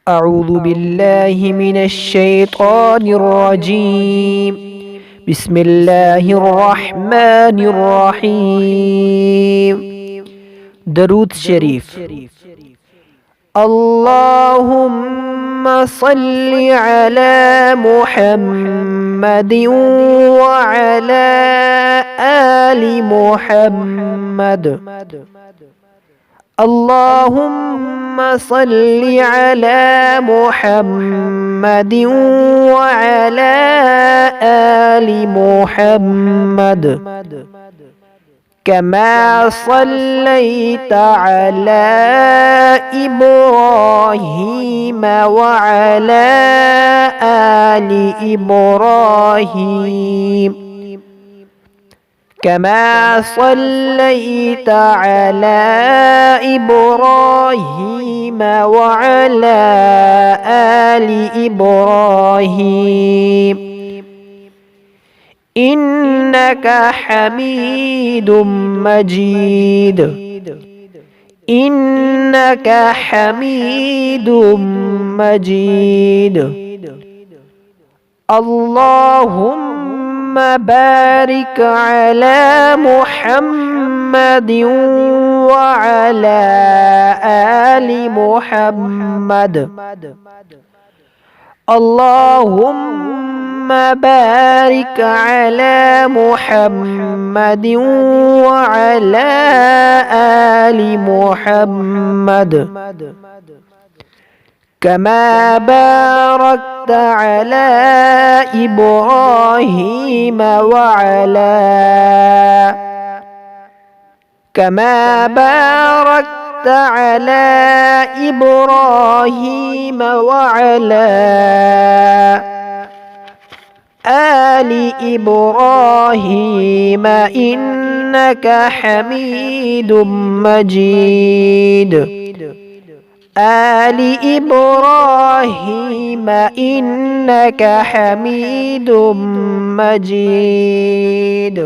أعوذ بالله من الشيطان الرجيم. بسم الله الرحمن الرحيم. درود شريف. اللهم صل على محمد وعلى آل محمد. اللهم صل على محمد وعلى آل محمد كما صليت على إبراهيم وعلى آل إبراهيم كما صليت على إبراهيم وعلى آل إبراهيم إنك حميد مجيد. إنك حميد مجيد. اللهم بارك على محمد وعلى آل محمد. اللهم بارك على محمد وعلى آل محمد كما باركت على إبراهيم وعلى كما باركت على إبراهيم وعلى آل إبراهيم إنك حميد مجيد. آل إبراهيم إنك حميد مجيد.